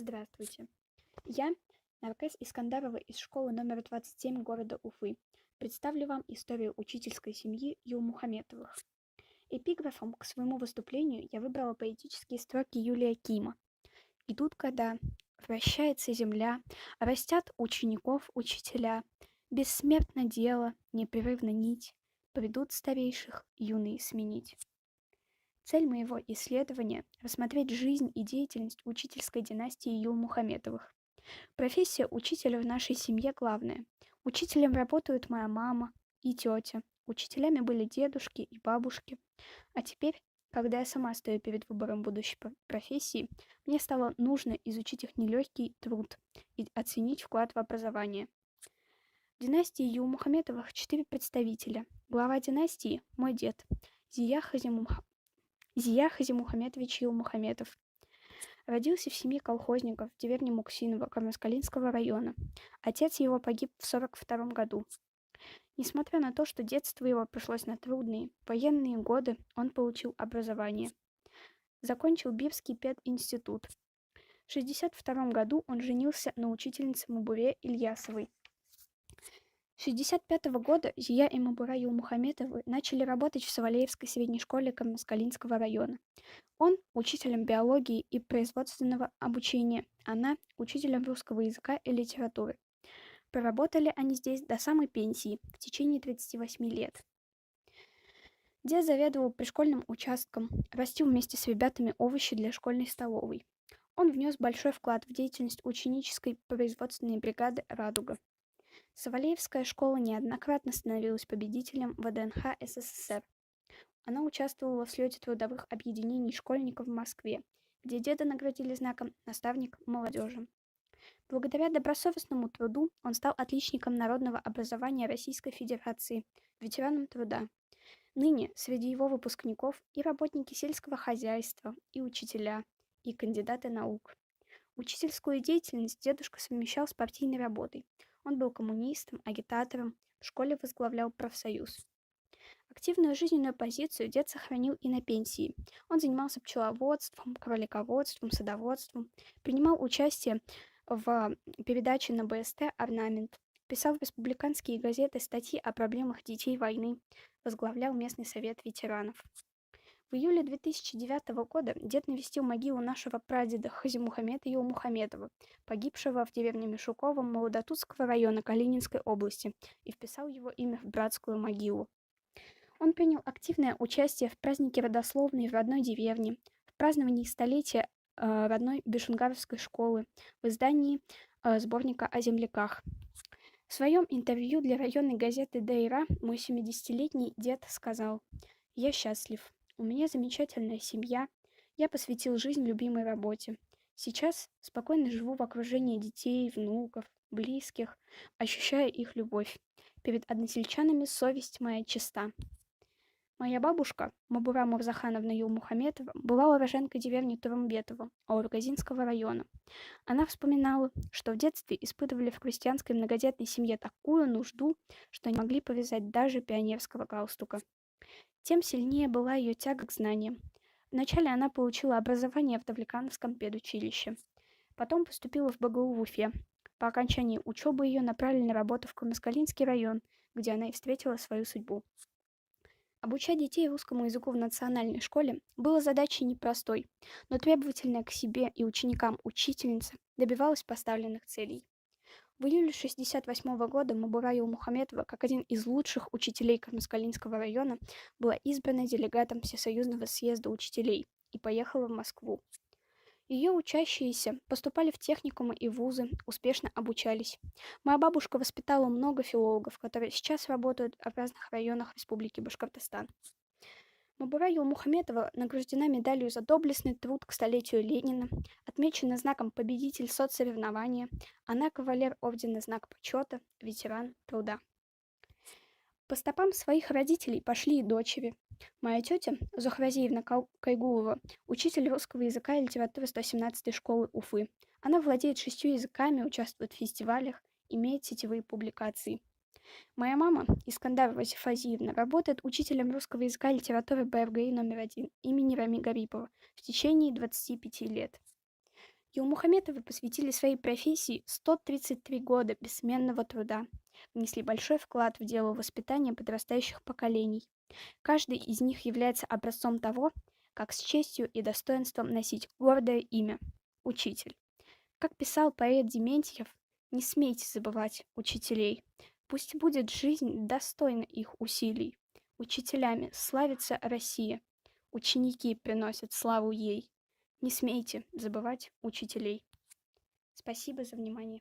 Здравствуйте. Я, Наркес Искандарова из школы номер 27 города Уфы. Представлю вам историю учительской семьи Юлмухаметовых. Эпиграфом к своему выступлению я выбрала поэтические строки Юлия Кима. «Идут года, вращается земля, растят учеников учителя. Бессмертно дело, непрерывно нить, придут старейших юные сменить». Цель моего исследования – рассмотреть жизнь и деятельность учительской династии Юлмухаметовых. Профессия учителя в нашей семье главная. Учителем работают моя мама и тетя. Учителями были дедушки и бабушки. А теперь, когда я сама стою перед выбором будущей профессии, мне стало нужно изучить их нелегкий труд и оценить вклад в образование. В династии Юлмухаметовых 4 представителя. Глава династии – мой дед Зия Хазимухаметович Юлмухаметов. Родился в семье колхозников в деревне Муксиново Кармаскалинского района. Отец его погиб в 1942 году. Несмотря на то, что детство его пришлось на трудные военные годы, он получил образование. Закончил Бирский пединститут. В 1962 году он женился на учительнице Мабуре Ильясовой. С 1965 года Зия и Мабура Юлмухаметовы начали работать в Савалеевской средней школе Кармаскалинского района. Он учителем биологии и производственного обучения, она учителем русского языка и литературы. Проработали они здесь до самой пенсии, в течение 38 лет. Дед заведовал пришкольным участком, растил вместе с ребятами овощи для школьной столовой. Он внес большой вклад в деятельность ученической производственной бригады «Радуга». Савалеевская школа неоднократно становилась победителем ВДНХ СССР. Она участвовала в слете трудовых объединений школьников в Москве, где деда наградили знаком «Наставник молодежи». Благодаря добросовестному труду он стал отличником народного образования Российской Федерации, ветераном труда. Ныне среди его выпускников и работники сельского хозяйства, и учителя, и кандидаты наук. Учительскую деятельность дедушка совмещал с партийной работой. Он был коммунистом, агитатором, в школе возглавлял профсоюз. Активную жизненную позицию дед сохранил и на пенсии. Он занимался пчеловодством, кролиководством, садоводством, принимал участие в передаче на БСТ «Орнамент», писал в республиканские газеты статьи о проблемах детей войны, возглавлял местный совет ветеранов. В июле 2009 года дед навестил могилу нашего прадеда Хазимухамета Юлмухаметова, погибшего в деревне Мишуково Молодотутского района Калининской области, и вписал его имя в братскую могилу. Он принял активное участие в празднике родословной в родной деревне, в праздновании столетия родной Бешунгаровской школы, в издании сборника о земляках. В своем интервью для районной газеты «Дейра» мой 70-летний дед сказал: «Я счастлив. У меня замечательная семья. Я посвятил жизнь любимой работе. Сейчас спокойно живу в окружении детей, внуков, близких, ощущая их любовь. Перед односельчанами совесть моя чиста». Моя бабушка, Мабура Мурзахановна Юлмухаметова, была уроженкой деревни Турумбетово Аургазинского района. Она вспоминала, что в детстве испытывали в крестьянской многодетной семье такую нужду, что не могли повязать даже пионерского галстука. Тем сильнее была ее тяга к знаниям. Вначале она получила образование в Давлекановском педучилище. Потом поступила в БГУ в Уфе. По окончании учебы ее направили на работу в Кармаскалинский район, где она и встретила свою судьбу. Обучать детей русскому языку в национальной школе было задачей непростой, но требовательная к себе и ученикам учительница добивалась поставленных целей. В июле 1968 года Мабура Юлмухаметова, как один из лучших учителей Кармаскалинского района, была избрана делегатом Всесоюзного съезда учителей и поехала в Москву. Ее учащиеся поступали в техникумы и вузы, успешно обучались. Моя бабушка воспитала много филологов, которые сейчас работают в разных районах Республики Башкортостан. Мабура Юлмухаметова награждена медалью за доблестный труд к столетию Ленина, отмечена знаком «Победитель соцсоревнования», она кавалер ордена «Знак почета», ветеран труда. По стопам своих родителей пошли и дочери. Моя тетя, Зухразиевна Кайгулова, учитель русского языка и литературы 117-й школы Уфы. Она владеет 6 языками, участвует в фестивалях, имеет сетевые публикации. Моя мама, Искандарова Фазиевна, работает учителем русского языка и литературы БФГИ номер 1 имени Рами Гарипова в течение 25 лет. Юлмухаметовы посвятили своей профессии 133 года бессменного труда, внесли большой вклад в дело воспитания подрастающих поколений. Каждый из них является образцом того, как с честью и достоинством носить гордое имя — учитель. Как писал поэт Дементьев, не смейте забывать учителей. Пусть будет жизнь достойна их усилий. Учителями славится Россия. Ученики приносят славу ей. Не смейте забывать учителей. Спасибо за внимание.